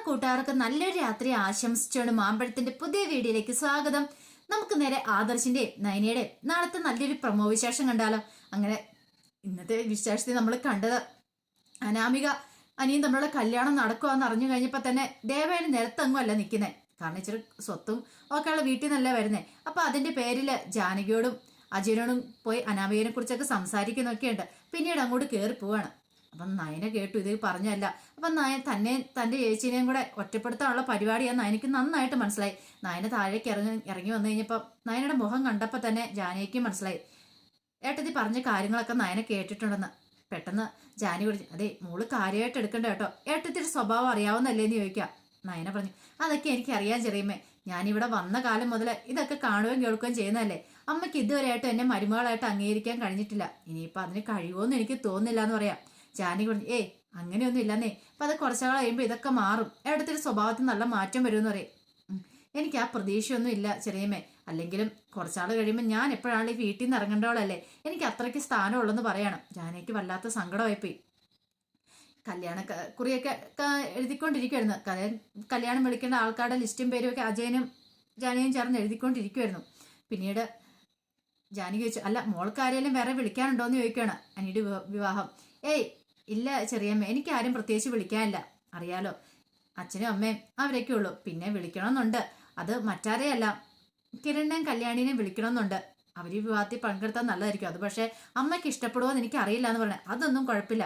കൂട്ടുകാർക്ക് നല്ലൊരു രാത്രി ആശംസിച്ചുകൊണ്ട് മാമ്പഴത്തിന്റെ പുതിയ വീഡിയോയിലേക്ക് സ്വാഗതം. നമുക്ക് നേരെ ആദർശിന്റെ നയനയുടെ നാളത്തെ നല്ലൊരു പ്രമോ വിശേഷം കണ്ടാലോ. അങ്ങനെ ഇന്നത്തെ വിശേഷത്തിൽ നമ്മൾ കണ്ടത് അനാമിക അനിയും തമ്മിലുള്ള കല്യാണം നടക്കുവാന്ന് അറിഞ്ഞു കഴിഞ്ഞപ്പോ തന്നെ ദേവേന് നിരത്തെങ്ങും അല്ല നിൽക്കുന്നത്. കാരണം ഇച്ചിരി സ്വത്തും ഒക്കെയുള്ള വീട്ടിൽ നിന്നല്ല വരുന്നേ. അപ്പൊ അതിന്റെ പേരില് ജാനകിയോടും അജയനോടും പോയി അനാമികനെ കുറിച്ചൊക്കെ സംസാരിക്കുന്നൊക്കെയുണ്ട്. പിന്നീട് അങ്ങോട്ട് കയറി പോവാണ്. അപ്പം നയന കേട്ടു, ഇത് പറഞ്ഞല്ല. അപ്പം നയൻ തൻ്റെ ചേച്ചീനെയും കൂടെ ഒറ്റപ്പെടുത്താനുള്ള പരിപാടിയാണ് നയനയ്ക്ക് നന്നായിട്ട് മനസ്സിലായി. നയന താഴേക്ക് ഇറങ്ങി വന്നു കഴിഞ്ഞപ്പോൾ നയനയുടെ മുഖം കണ്ടപ്പോൾ തന്നെ ജാനകിക്ക് മനസ്സിലായി ഏട്ടത്തി പറഞ്ഞ കാര്യങ്ങളൊക്കെ നയന കേട്ടിട്ടുണ്ടെന്ന്. പെട്ടെന്ന് ജാനി പറഞ്ഞു, അതെ മോള് കാര്യമായിട്ട് എടുക്കണ്ട കേട്ടോ, ഏട്ടത്തിയുടെ സ്വഭാവം അറിയാവുന്നല്ലേന്ന് ചോദിക്കാം. നയന പറഞ്ഞു, അതൊക്കെ എനിക്ക് അറിയാൻ ചെറിയമ്മേ, ഞാനിവിടെ വന്ന കാലം മുതൽ ഇതൊക്കെ കാണുകയും കേൾക്കുകയും ചെയ്യുന്നതല്ലേ. അമ്മയ്ക്ക് ഇതുവരെയായിട്ടും എന്നെ മരുമകളായിട്ട് അംഗീകരിക്കാൻ കഴിഞ്ഞിട്ടില്ല. ഇനിയിപ്പോൾ അതിന് കഴിയുമോന്ന് എനിക്ക് തോന്നുന്നില്ല എന്ന് പറയാം. ജാനി പറഞ്ഞു, അങ്ങനെയൊന്നും ഇല്ലെന്നേ, അപ്പം അത് കുറച്ചാൾ കഴിയുമ്പോൾ ഇതൊക്കെ മാറും, ഏടത്തൊരു സ്വഭാവത്തിൽ നല്ല മാറ്റം വരുമെന്ന് പറയും. എനിക്ക് ആ പ്രതീക്ഷയൊന്നും ഇല്ല ചെറിയമ്മേ, അല്ലെങ്കിലും കുറച്ചാൾ കഴിയുമ്പോൾ ഞാൻ എപ്പോഴാണ് ഈ വീട്ടിൽ നിന്ന് ഇറങ്ങേണ്ടവളല്ലേ, എനിക്ക് അത്രയ്ക്ക് സ്ഥാനമുള്ളെന്ന് പറയണം. ജാനയ്ക്ക് വല്ലാത്ത സങ്കടമായിപ്പോയി. കല്യാണ കുറിയൊക്കെ എഴുതിക്കൊണ്ടിരിക്കുമായിരുന്നു. കല്യാണം വിളിക്കേണ്ട ആൾക്കാരുടെ ലിസ്റ്റും പേരും ഒക്കെ അജയനും ജാനയും ചേർന്ന് എഴുതിക്കൊണ്ടിരിക്കുമായിരുന്നു. പിന്നീട് ജാനി ചോദിച്ചു, അല്ല മോൾക്ക് ആരെങ്കിലും വേറെ വിളിക്കാനുണ്ടോ എന്ന് ചോദിക്കുകയാണ്. അനിയുടെ വിവാഹം. ഇല്ല ചെറിയമ്മ, എനിക്ക് ആരും പ്രത്യേകിച്ച് വിളിക്കാനില്ല. അറിയാലോ, അച്ഛനും അമ്മയും അവരൊക്കെ ഉള്ളൂ. പിന്നെ വിളിക്കണമെന്നുണ്ട്, അത് മറ്റാരെയല്ല, കിരണിനെയും കല്യാണിനെയും വിളിക്കണമെന്നുണ്ട്. അവർ ഈ വിവാഹത്തിൽ പങ്കെടുത്താൽ നല്ലതായിരിക്കും. അത് പക്ഷേ അമ്മയ്ക്ക് ഇഷ്ടപ്പെടുമോ എന്ന് എനിക്ക് അറിയില്ല എന്ന് പറഞ്ഞാൽ അതൊന്നും കുഴപ്പമില്ല,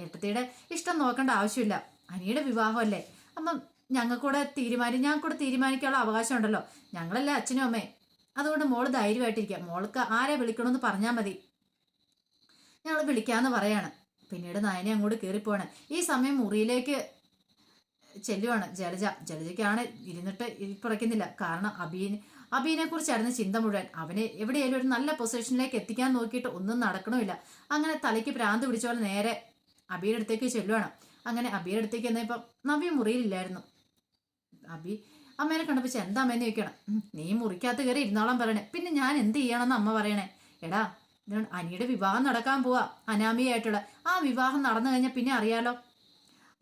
ഏട്ടത്തിയുടെ ഇഷ്ടം നോക്കേണ്ട ആവശ്യമില്ല. അനിയുടെ വിവാഹമല്ലേ, അപ്പം ഞങ്ങൾ കൂടെ തീരുമാനിക്കാനുള്ള അവകാശം ഉണ്ടല്ലോ. ഞങ്ങളല്ലേ അച്ഛനും അമ്മയും. അതുകൊണ്ട് മോള് ധൈര്യമായിട്ടിരിക്കുക. മോൾക്ക് ആരെ വിളിക്കണമെന്ന് പറഞ്ഞാൽ മതി, ഞങ്ങൾ വിളിക്കാമെന്ന് പറയാണ്. പിന്നീട് നയനെ അങ്ങോട്ട് കയറിപ്പോവാണ്. ഈ സമയം മുറിയിലേക്ക് ചെല്ലുവാണ് ജലജയ്ക്കാണ് ഇരുന്നിട്ട് ഇരിപ്പുറയ്ക്കുന്നില്ല. കാരണം അബീനെ കുറിച്ചായിരുന്നു ചിന്ത മുഴുവൻ. അവനെ എവിടെയായാലും ഒരു നല്ല പൊസിഷനിലേക്ക് എത്തിക്കാൻ നോക്കിയിട്ട് ഒന്നും നടക്കണമില്ല. അങ്ങനെ തലയ്ക്ക് ഭ്രാന്ത് പിടിച്ച പോലെ നേരെ അബിയുടെ അടുത്തേക്ക് ചെല്ലുവാണ്. അങ്ങനെ അബിയുടെ അടുത്തേക്ക് എന്നപ്പം നവ്യ മുറിയിലില്ലായിരുന്നു. അബി അമ്മേനെ കണ്ടപ്പോൾ എന്താ അമ്മേന്ന് ചോദിക്കണം. നീ മുറിക്കകത്ത് കയറി ഇരുന്നോളാൻ പറയണേ, പിന്നെ ഞാൻ എന്ത് ചെയ്യണമെന്ന് അമ്മ പറയണേ. എടാ, അനിയുടെ വിവാഹം നടക്കാൻ പോവാ, അനാമികയായിട്ടുള്ള. ആ വിവാഹം നടന്നു കഴിഞ്ഞാൽ പിന്നെ അറിയാലോ,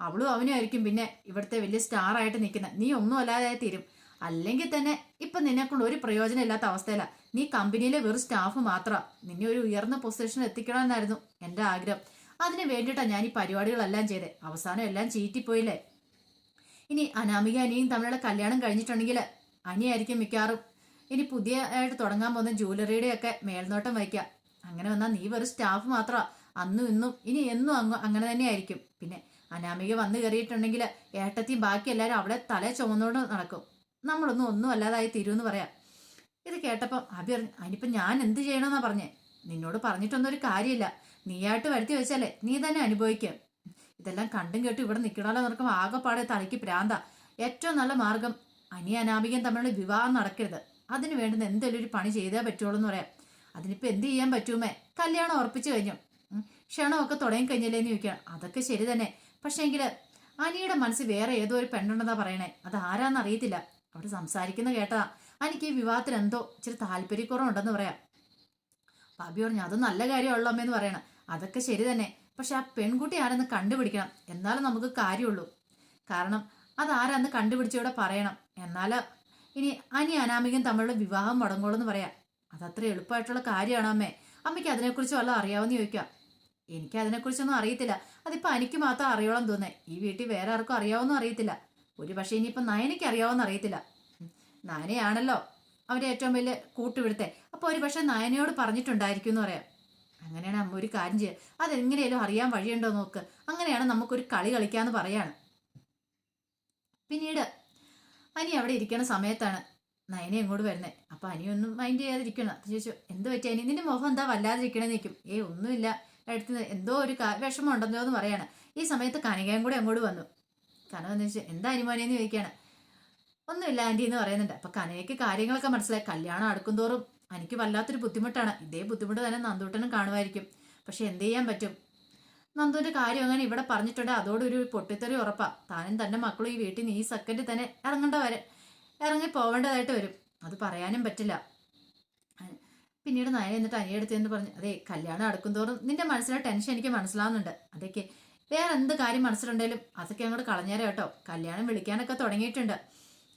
അവളും അവനും ആയിരിക്കും പിന്നെ ഇവിടുത്തെ വലിയ സ്റ്റാർ ആയിട്ട് നിൽക്കുന്നത്. നീ ഒന്നും അല്ലാതെ തീരും. അല്ലെങ്കിൽ തന്നെ ഇപ്പൊ നിന്നെക്കൊണ്ട് ഒരു പ്രയോജനം ഇല്ലാത്ത അവസ്ഥയില. നീ കമ്പനിയിലെ വെറും സ്റ്റാഫ് മാത്രമാണ്. നിന്നെ ഒരു ഉയർന്ന പൊസിഷനിൽ എത്തിക്കണമെന്നായിരുന്നു എൻ്റെ ആഗ്രഹം. അതിന് വേണ്ടിയിട്ടാണ് ഞാൻ ഈ പരിപാടികളെല്ലാം ചെയ്തേ. അവസാനം എല്ലാം ചീറ്റിപ്പോയില്ലേ. ഇനി അനാമിക അനിയും തമ്മിലുള്ള കല്യാണം കഴിഞ്ഞിട്ടുണ്ടെങ്കിൽ അനിയായിരിക്കും മിക്കാറും ഇനി പുതിയ ആയിട്ട് തുടങ്ങാൻ പോകുന്ന ജ്വല്ലറിയുടെയൊക്കെ മേൽനോട്ടം വയ്ക്കുക. അങ്ങനെ വന്നാൽ നീ വെറും സ്റ്റാഫ് മാത്രമാണ്. അന്നും ഇന്നും ഇനി എന്നും അങ്ങനെ തന്നെ ആയിരിക്കും. പിന്നെ അനാമിക വന്നു കയറിയിട്ടുണ്ടെങ്കിൽ ഏട്ടത്തിയും ബാക്കി എല്ലാവരും അവിടെ തല ചുമന്നുകൊണ്ട് നടക്കും. ഒന്നും അല്ലാതായി തീരുമെന്ന് പറയാം. ഇത് കേട്ടപ്പം അഭി പറഞ്ഞു, അതിനിപ്പം ഞാൻ എന്ത് ചെയ്യണമെന്നാ പറഞ്ഞേ. നിന്നോട് പറഞ്ഞിട്ടൊന്നും ഒരു കാര്യമില്ല, നീയായിട്ട് വരുത്തി വെച്ചാലേ നീ തന്നെ അനുഭവിക്കും. ഇതെല്ലാം കണ്ടും കേട്ടും ഇവിടെ നിൽക്കണമല്ലോ നടക്കുമ്പോൾ ആകെപ്പാടെ തലയ്ക്ക് പ്രാന്ത. ഏറ്റവും നല്ല മാർഗം അനി അനാമികയും തമ്മിലുള്ള വിവാഹം നടക്കരുത്. അതിന് വേണ്ടുന്ന എന്തെങ്കിലും ഒരു പണി ചെയ്തേ പറ്റുള്ളൂ എന്ന് പറയാം. അതിനിപ്പോൾ എന്ത് ചെയ്യാൻ പറ്റുമേ, കല്യാണം ഉറപ്പിച്ചു കഴിഞ്ഞു, ക്ഷണമൊക്കെ തുടങ്ങി കഴിഞ്ഞില്ലേന്ന് ചോദിക്കണം. അതൊക്കെ ശരി തന്നെ, പക്ഷേങ്കിൽ അനിയുടെ മനസ്സിൽ വേറെ ഏതോ ഒരു പെണ്ണുണ്ടെന്നാ പറയണേ. അത് ആരാന്ന് അറിയത്തില്ല. അവിടെ സംസാരിക്കുന്ന കേട്ടതാ. എനിക്ക് ഈ വിവാഹത്തിൽ എന്തോ ഇച്ചിരി താല്പര്യക്കുറവുണ്ടെന്ന് പറയാം. ഭാബി പറഞ്ഞു, അത് നല്ല കാര്യമുള്ള അമ്മയെന്ന് പറയണം. അതൊക്കെ ശരി തന്നെ, പക്ഷെ ആ പെൺകുട്ടി ആരെന്ന് കണ്ടുപിടിക്കണം, എന്നാലും നമുക്ക് കാര്യമുള്ളൂ. കാരണം അതാരാന്ന് കണ്ടുപിടിച്ചൂടെ പറയണം. എന്നാൽ ഇനി അനി അനാമികയും തമ്മിലുള്ള വിവാഹം മുടങ്ങുള്ളൂ എന്ന് പറയാം. അതത്ര എളുപ്പമായിട്ടുള്ള കാര്യമാണോ അമ്മേ? അമ്മയ്ക്ക് അതിനെക്കുറിച്ച് വല്ലതും അറിയാമെന്ന് ചോദിക്കാം. എനിക്ക് അതിനെക്കുറിച്ചൊന്നും അറിയത്തില്ല. അതിപ്പോൾ എനിക്ക് മാത്രം അറിയോളം തോന്നേ. ഈ വീട്ടിൽ വേറെ ആർക്കും അറിയാവുന്നും അറിയത്തില്ല. ഒരു പക്ഷേ ഇനിയിപ്പോൾ നയനയ്ക്ക് അറിയാവുന്ന അറിയത്തില്ല. നയനയാണല്ലോ അവരുടെ ഏറ്റവും വലിയ കൂട്ടുപിടുത്തെ. അപ്പോൾ ഒരു പക്ഷേ നയനയോട് പറഞ്ഞിട്ടുണ്ടായിരിക്കും എന്ന് പറയാം. അങ്ങനെയാണ് അമ്മ ഒരു കാര്യം ചെയ്യുക, അതെങ്ങനെയാലും അറിയാൻ വഴിയുണ്ടോ നോക്ക്. അങ്ങനെയാണ് നമുക്കൊരു കളി കളിക്കാന്ന് പറയാണ്. പിന്നീട് അനി അവിടെ ഇരിക്കണ സമയത്താണ് നയനെ എങ്ങോട്ട് വരുന്നത്. അപ്പം അനിയൊന്നും മൈൻഡ് ചെയ്യാതിരിക്കണം. ചോദിച്ചു, എന്ത് പറ്റി അനി, നിന്റെ മുഖം എന്താ വല്ലാതിരിക്കണമെന്ന് നിൽക്കും. ഒന്നുമില്ല, അടുത്ത് എന്തോ ഒരു വിഷമം ഉണ്ടെന്നോ എന്ന് പറയാണ്. ഈ സമയത്ത് കനകയും കൂടെ അങ്ങോട്ട് വന്നു. കനക എന്ന് വെച്ചാൽ എന്താ അനിമോനെന്ന് ചോദിക്കുകയാണ്. ഒന്നുമില്ല ആൻറ്റി എന്ന് പറയുന്നുണ്ട്. അപ്പം കനകയ്ക്ക് കാര്യങ്ങളൊക്കെ മനസ്സിലായി. കല്യാണം അടുക്കും തോറും എനിക്ക് വല്ലാത്തൊരു ബുദ്ധിമുട്ടാണ്. ഇതേ ബുദ്ധിമുട്ട് തന്നെ നന്ദൂട്ടനും കാണുമായിരിക്കും. പക്ഷെ എന്ത് ചെയ്യാൻ പറ്റും, നന്ദുവിന്റെ കാര്യം അങ്ങനെ ഇവിടെ പറഞ്ഞിട്ടുണ്ട്. അതോടൊരു പൊട്ടിത്തെറി ഉറപ്പാ. താനും തന്റെ മക്കളും ഈ വീട്ടിൽ നിന്ന് ഈ സെക്കൻഡിൽ തന്നെ ഇറങ്ങി പോവേണ്ടതായിട്ട് വരും. അത് പറയാനും പറ്റില്ല. പിന്നീട് നയന എന്നിട്ട് അനിയെടുത്ത് എന്ന് പറഞ്ഞു, അതെ കല്യാണം അടുക്കും തോറും നിന്റെ മനസ്സിലെ ടെൻഷൻ എനിക്ക് മനസ്സിലാവുന്നുണ്ട്. അതൊക്കെ വേറെ എന്ത് കാര്യം മനസ്സിലുണ്ടെങ്കിലും അതൊക്കെ അങ്ങോട്ട് കളഞ്ഞേരം കേട്ടോ. കല്യാണം വിളിക്കാനൊക്കെ തുടങ്ങിയിട്ടുണ്ട്.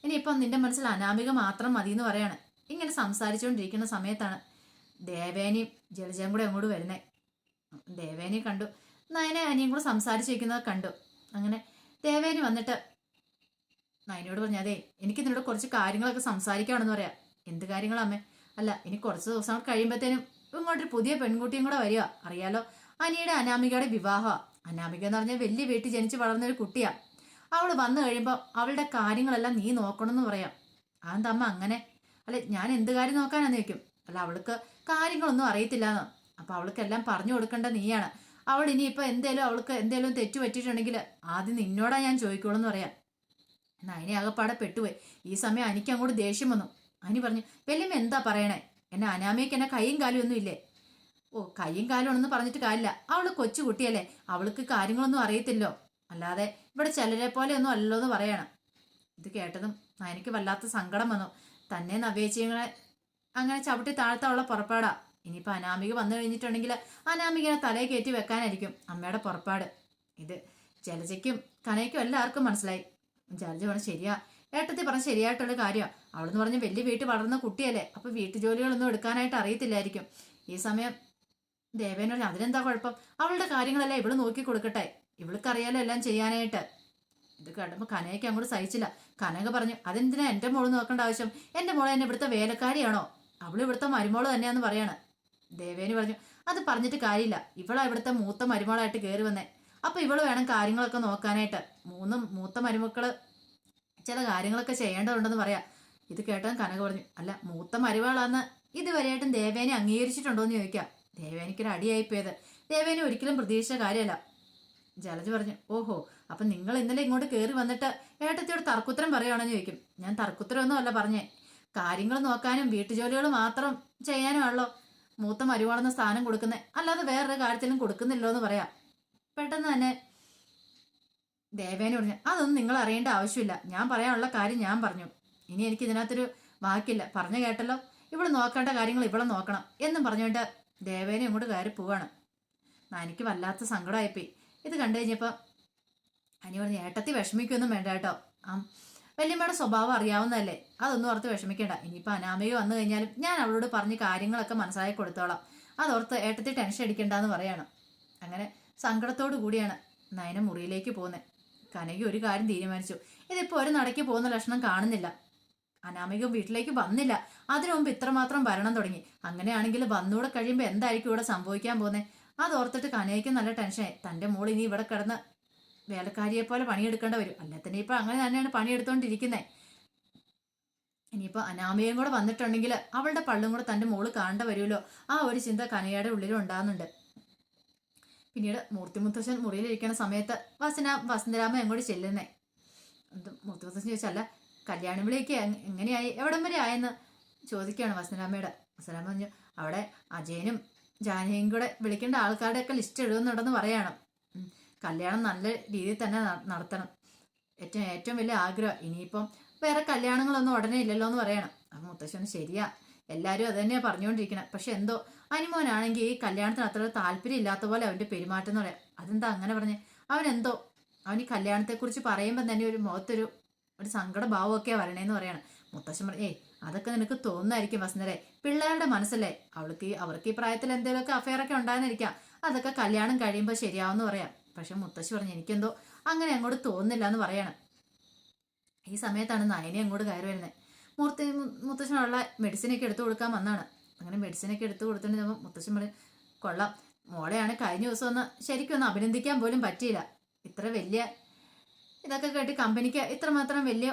ഇനിയിപ്പം നിന്റെ മനസ്സിൽ അനാമിക മാത്രം മതി എന്ന് പറയാണ്. ഇങ്ങനെ സംസാരിച്ചുകൊണ്ടിരിക്കുന്ന സമയത്താണ് ദേവേനയും ജലജയും കൂടെ അങ്ങോട്ട് വരുന്നേ. ദേവേനെ കണ്ടു, നയനെ അനിയും കൂടെ സംസാരിച്ചിരിക്കുന്നത് കണ്ടു. അങ്ങനെ ദേവേനി വന്നിട്ട് നയനോട് പറഞ്ഞു, അതെ എനിക്ക് നിന്നോട് കുറച്ച് കാര്യങ്ങളൊക്കെ സംസാരിക്കുകയാണെന്ന് പറയാം. എന്ത് കാര്യങ്ങളമ്മേ? അല്ല, ഇനി കുറച്ച് ദിവസം കഴിയുമ്പോഴത്തേനും ഇങ്ങോട്ടൊരു പുതിയ പെൺകുട്ടിയും കൂടെ വരിക. അറിയാലോ, അനിയുടെ അനാമികയുടെ വിവാഹമാണ്. അനാമിക എന്ന് പറഞ്ഞാൽ വലിയ വീട്ടിൽ ജനിച്ച് വളർന്നൊരു കുട്ടിയാ. അവൾ വന്നു കഴിയുമ്പോൾ അവളുടെ കാര്യങ്ങളെല്ലാം നീ നോക്കണമെന്ന് പറയാം. അതെന്തമ്മ അങ്ങനെ? അല്ലെ, ഞാൻ എന്ത് കാര്യം നോക്കാനാന്ന് ചോദിക്കും. അല്ല, അവൾക്ക് കാര്യങ്ങളൊന്നും അറിയത്തില്ലാന്നോ. അപ്പൊ അവൾക്കെല്ലാം പറഞ്ഞു കൊടുക്കേണ്ട നീയാണ്. അവൾ ഇനിയിപ്പോൾ അവൾക്ക് എന്തേലും തെറ്റു പറ്റിയിട്ടുണ്ടെങ്കിൽ ആദ്യം നിന്നോടാ ഞാൻ ചോദിക്കുള്ളൂ എന്ന് പറയാം. എന്നാൽ അതിനെ ആകെപ്പാടെ പെട്ടുപോയി. ഈ സമയം എനിക്ക് അങ്ങോട്ട് ദേഷ്യം വന്നു. അനി പറഞ്ഞു, വല്യമ്മ എന്താ പറയണേ? എന്നെ അനാമയ്ക്ക് എന്നെ കൈയും കാലും ഒന്നും ഇല്ലേ? ഓ, കൈയും കാലും ഒന്നും പറഞ്ഞിട്ട് കാര്യമില്ല. അവള് കൊച്ചു കുട്ടിയല്ലേ, അവൾക്ക് കാര്യങ്ങളൊന്നും അറിയത്തില്ലോ. അല്ലാതെ ഇവിടെ ചിലരെ പോലെ ഒന്നും അല്ലല്ലോ എന്ന് പറയണം. ഇത് കേട്ടതും എനിക്ക് വല്ലാത്ത സങ്കടം വന്നു. തന്നെ നവ്യേച്ചിങ്ങളെ അങ്ങനെ ചവിട്ടി താഴ്ത്താനുള്ള പുറപ്പാടാ. ഇനിയിപ്പോൾ അനാമിക വന്നു കഴിഞ്ഞിട്ടുണ്ടെങ്കിൽ അനാമികനെ തലയെ കയറ്റി വെക്കാനായിരിക്കും അമ്മയുടെ പുറപ്പാട്. ഇത് ജലജയ്ക്കും കനയ്ക്കും എല്ലാവർക്കും മനസ്സിലായി. ജലജ പറഞ്ഞു, ശരിയാ ഏട്ടത്തി പറഞ്ഞ ശരിയായിട്ടുള്ള കാര്യമാണ്. അവളെന്ന് പറഞ്ഞ് വലിയ വീട്ടിൽ വളർന്ന കുട്ടിയല്ലേ, അപ്പൊ വീട്ടു ജോലികളൊന്നും എടുക്കാനായിട്ട് അറിയത്തില്ലായിരിക്കും. ഈ സമയം ദേവേന പറഞ്ഞു, അതിനെന്താ കുഴപ്പം? അവളുടെ കാര്യങ്ങളെല്ലാം ഇവള് നോക്കി കൊടുക്കട്ടെ, ഇവൾക്കറിയാലോ എല്ലാം ചെയ്യാനായിട്ട്. ഇത് കേട്ടപ്പോൾ കനയ്ക്ക് അങ്ങോട്ട് സഹിച്ചില്ല. കനക പറഞ്ഞു, അതെന്തിനാ എൻ്റെ മോള് നോക്കേണ്ട ആവശ്യം? എൻ്റെ മോളെ എന്നെ ഇവിടുത്തെ വേലക്കാരിയാണോ? അവൾ ഇവിടുത്തെ മരുമോള് തന്നെയാന്ന് പറയാണ്. ദേവേനി പറഞ്ഞു, അത് പറഞ്ഞിട്ട് കാര്യമില്ല. ഇവളാ ഇവിടുത്തെ മൂത്ത മരുമോളായിട്ട് കയറി വന്നേ. അപ്പൊ ഇവള് വേണം കാര്യങ്ങളൊക്കെ നോക്കാനായിട്ട്. മൂത്ത മരുമക്കള് ചില കാര്യങ്ങളൊക്കെ ചെയ്യേണ്ടതുണ്ടെന്ന് പറയാം. ഇത് കേട്ടോ കനക പറഞ്ഞു, അല്ല മൂത്ത മരുമകളാന്ന് ഇതുവരെയായിട്ടും ദേവേനെ അംഗീകരിച്ചിട്ടുണ്ടോ എന്ന് ചോദിക്കാം. ദേവേനിക്കൊരു അടിയായിപ്പോയത്. ദേവേനെ ഒരിക്കലും പ്രതീക്ഷിച്ച കാര്യമല്ല. ജലജ പറഞ്ഞു, ഓഹോ, അപ്പൊ നിങ്ങൾ ഇന്നലെ ഇങ്ങോട്ട് കയറി വന്നിട്ട് ഏട്ടത്തിയോട് തർക്കുത്തരം പറയുകയാണെന്ന് ചോദിക്കും. ഞാൻ തർക്കുത്തരമൊന്നും അല്ല പറഞ്ഞേ, കാര്യങ്ങൾ നോക്കാനും വീട്ടുജോലികൾ മാത്രം ചെയ്യാനുമാണല്ലോ മൂത്ത മരുവാളെന്ന സ്ഥാനം കൊടുക്കുന്നത്, അല്ലാതെ വേറൊരു കാര്യത്തിലും കൊടുക്കുന്നില്ലോ എന്ന് പറയാം. പെട്ടെന്ന് തന്നെ ദേവേനെ പറഞ്ഞു, അതൊന്നും നിങ്ങൾ അറിയേണ്ട ആവശ്യമില്ല. ഞാൻ പറയാനുള്ള കാര്യം ഞാൻ പറഞ്ഞു. ഇനി എനിക്ക് ഇതിനകത്തൊരു ബാക്കിയില്ല. പറഞ്ഞു കേട്ടല്ലോ, ഇവിടെ നോക്കേണ്ട കാര്യങ്ങൾ ഇവിടെ നോക്കണം എന്നും പറഞ്ഞുകൊണ്ട് ദേവേനെ ഇങ്ങോട്ട് കയറി പോവാണ്. എനിക്ക് വല്ലാത്ത സങ്കടമായിപ്പോയി. ഇത് കണ്ടു കഴിഞ്ഞപ്പോൾ അനി പറഞ്ഞു, ഏട്ടത്തി വിഷമിക്കൊന്നും വേണ്ട കേട്ടോ. വല്യമ്മയുടെ സ്വഭാവം അറിയാവുന്നതല്ലേ, അതൊന്നും ഓർത്ത് വിഷമിക്കേണ്ട. ഇനിയിപ്പോൾ അനാമിക വന്നു കഴിഞ്ഞാലും ഞാൻ അവളോട് പറഞ്ഞ് കാര്യങ്ങളൊക്കെ മനസ്സിലാക്കി കൊടുത്തോളാം. അതോർത്ത് ഏട്ടത്തി ടെൻഷൻ അടിക്കണ്ടെന്ന് പറയാണ്. അങ്ങനെ സങ്കടത്തോടു കൂടിയാണ് നയന മുറിയിലേക്ക് പോകുന്നത്. കനകി ഒരു കാര്യം തീരുമാനിച്ചു, ഇതിപ്പോൾ ഒരു നടക്ക് പോകുന്ന ലക്ഷണം കാണുന്നില്ല. അനാമിക വീട്ടിലേക്ക് വന്നില്ല, അതിനു മുമ്പ് ഇത്രമാത്രം ഭരണം തുടങ്ങി. അങ്ങനെയാണെങ്കിൽ വന്നൂടെ കഴിയുമ്പോൾ എന്തായിരിക്കും ഇവിടെ സംഭവിക്കാൻ പോകുന്നത്? അതോർത്തിട്ട് കനയ്ക്ക് നല്ല ടെൻഷനായി. തൻ്റെ മോൾ ഇനി ഇവിടെ കിടന്ന് വേലക്കാരിയെ പോലെ പണിയെടുക്കേണ്ടി വരും. അല്ലെ തന്നെ ഇപ്പൊ അങ്ങനെ തന്നെയാണ് പണിയെടുത്തോണ്ടിരിക്കുന്നത്. ഇനിയിപ്പോൾ അനാമികയും കൂടെ വന്നിട്ടുണ്ടെങ്കിൽ അവളുടെ പള്ളും കൂടെ തൻ്റെ മോള് കാണേണ്ട വരുമല്ലോ, ആ ഒരു ചിന്ത കനയുടെ ഉള്ളിലും ഉണ്ടാകുന്നുണ്ട്. പിന്നീട് മൂർത്തിമുത്തശ്ശൻ മുറിയിലിരിക്കുന്ന സമയത്ത് വസന്തരാമ എങ്ങോട്ട് ചെല്ലുന്നേ. മൂർത്തിമുത്തശ്ശൻ ചോദിച്ചല്ല, കല്യാണ വിളിയൊക്കെ എങ്ങനെയായി, എവിടം വരെ ആയെന്ന് ചോദിക്കുകയാണ് വസന്തരാമയുടെ. വസന്തരാമ പറഞ്ഞു, അവിടെ അജയനും ജാനകിയും കൂടെ വിളിക്കേണ്ട ആൾക്കാരുടെ ഒക്കെ ലിസ്റ്റ് എഴുതുന്നുണ്ടെന്ന് പറയണം. കല്യാണം നല്ല രീതിയിൽ തന്നെ നടത്തണം, ഏറ്റവും വലിയ ആഗ്രഹം. ഇനിയിപ്പം വേറെ കല്യാണങ്ങളൊന്നും ഉടനെ ഇല്ലല്ലോ എന്ന് പറയണം. അപ്പം മുത്തശ്ശന് ശരിയാ, എല്ലാവരും അത് തന്നെയാണ് പറഞ്ഞുകൊണ്ടിരിക്കണം. പക്ഷെ എന്തോ അനിമോനാണെങ്കിൽ ഈ കല്യാണത്തിന് അത്ര താല്പര്യം ഇല്ലാത്ത പോലെ അവൻ്റെ പെരുമാറ്റം എന്ന് പറയാം. അതെന്താ അങ്ങനെ പറഞ്ഞേ? അവൻ ഈ കല്യാണത്തെക്കുറിച്ച് പറയുമ്പോൾ തന്നെ ഒരു മുഖത്തൊരു സങ്കട ഭാവമൊക്കെയാണ് വരണേന്ന് പറയണം. മുത്തശ്ശൻ പറഞ്ഞു, അതൊക്കെ നിനക്ക് തോന്നുന്നായിരിക്കും വസന്തരെ, പിള്ളേരുടെ മനസ്സല്ലേ, അവർക്ക് ഈ പ്രായത്തിൽ എന്തെങ്കിലുമൊക്കെ അഫെയറൊക്കെ ഉണ്ടാകുന്നിരിക്കാം, അതൊക്കെ kaliyanam കഴിയുമ്പോൾ ശരിയാവുമെന്ന് പറയാം. പക്ഷെ മുത്തശ്ശി പറഞ്ഞു എനിക്കെന്തോ അങ്ങനെ അങ്ങോട്ട് തോന്നുന്നില്ല എന്ന് പറയാണ്. ഈ സമയത്താണ് നയനി അങ്ങോട്ട് കയറി വരുന്നത്. മുത്തശ്ശനുള്ള മെഡിസിനൊക്കെ എടുത്തു കൊടുക്കാൻ വന്നാണ്. അങ്ങനെ മെഡിസിനൊക്കെ എടുത്തു കൊടുത്തിട്ട് മുത്തശ്ശൻ പറയും, കൊള്ളാം മോളെയാണ് കഴിഞ്ഞ ദിവസം ഒന്ന് ശരിക്കും ഒന്ന് അഭിനന്ദിക്കാൻ പോലും പറ്റിയില്ല. ഇത്ര വലിയ ഇതൊക്കെ കേട്ട് കമ്പനിക്ക് ഇത്രമാത്രം വലിയ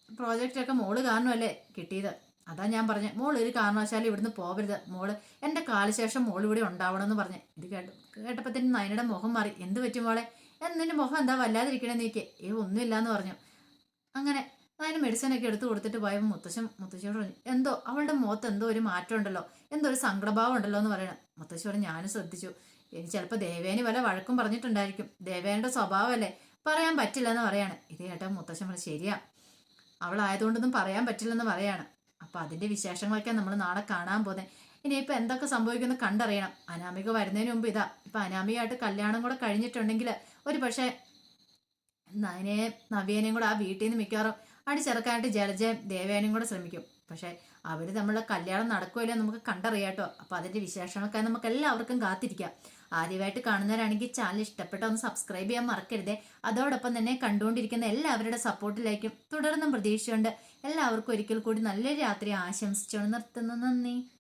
പ്രോജക്റ്റൊക്കെ മോള് കാരണമല്ലേ കിട്ടിയത്. അതാ ഞാൻ പറഞ്ഞത്, മോൾ ഒരു കാരണവശാലും ഇവിടുന്ന് പോകരുത്, മോള് എൻ്റെ കാലശേഷം മോൾ ഇവിടെ ഉണ്ടാവണമെന്ന് പറഞ്ഞ്. ഇത് കേട്ടപ്പോഴത്തേനും നയനയുടെ മുഖം മാറി. എന്ത് പറ്റും മോളെ, നിന്റെ മുഖം എന്താ വല്ലാതിരിക്കണേ നീക്ക്? ഒന്നുമില്ല എന്ന് പറഞ്ഞു. അങ്ങനെ അതിന് മെഡിസിനൊക്കെ എടുത്തു കൊടുത്തിട്ട് പോയപ്പോൾ മുത്തശ്ശിയോട് പറഞ്ഞു, എന്തോ അവളുടെ മുഖത്ത് എന്തോ ഒരു മാറ്റം ഉണ്ടല്ലോ, എന്തോ ഒരു സങ്കടഭാവം ഉണ്ടല്ലോ എന്ന് പറയണം. മുത്തശ്ശിയോട് ഞാനും ശ്രദ്ധിച്ചു, ഇനി ചിലപ്പോൾ ദേവേനി വല്ല വഴക്കും പറഞ്ഞിട്ടുണ്ടായിരിക്കും, ദേവേൻ്റെ സ്വഭാവമല്ലേ പറയാൻ പറ്റില്ല എന്ന് പറയാണ്. ഇത് കേട്ടോ മുത്തശ്ശൻ പറഞ്ഞു, ശരിയാ അവളായതുകൊണ്ടൊന്നും പറയാൻ പറ്റില്ലെന്ന് പറയാണ്. അപ്പം അതിൻ്റെ വിശേഷങ്ങളൊക്കെ നമ്മൾ നാളെ കാണാൻ പോകുന്നത്. ഇനിയിപ്പോൾ എന്തൊക്കെ സംഭവിക്കുമെന്ന് കണ്ടറിയണം. അനാമിക വരുന്നതിന് മുമ്പ് ഇപ്പം അനാമികയായിട്ട് കല്യാണം കൂടെ കഴിഞ്ഞിട്ടുണ്ടെങ്കിൽ ഒരു പക്ഷേ നയനയെ നവ്യേനെയും കൂടെ ആ വീട്ടിൽ നിന്ന് മിക്കവാറും അടിച്ചിറക്കാനായിട്ട് ജലജയും ദേവേനയും കൂടെ ശ്രമിക്കും. പക്ഷെ അവര് തമ്മിലുള്ള കല്യാണം നടക്കുമല്ലോ നമുക്ക് കണ്ടറിയാട്ടോ. അപ്പൊ അതിന്റെ വിശേഷങ്ങളൊക്കെ നമുക്ക് എല്ലാവർക്കും കാത്തിരിക്കാം. ആദ്യമായിട്ട് കാണുന്നവരാണെങ്കിൽ ചാനൽ ഇഷ്ടപ്പെട്ട ഒന്ന് സബ്സ്ക്രൈബ് ചെയ്യാൻ മറക്കരുതേ. അതോടൊപ്പം തന്നെ കണ്ടുകൊണ്ടിരിക്കുന്ന എല്ലാവരുടെ സപ്പോർട്ടിലേക്കും തുടർന്നും പ്രതീക്ഷയുണ്ട്. എല്ലാവർക്കും ഒരിക്കൽ കൂടി നല്ലൊരു രാത്രി ആശംസിച്ചുകൊണ്ട് നിർത്തുന്നു. നന്ദി.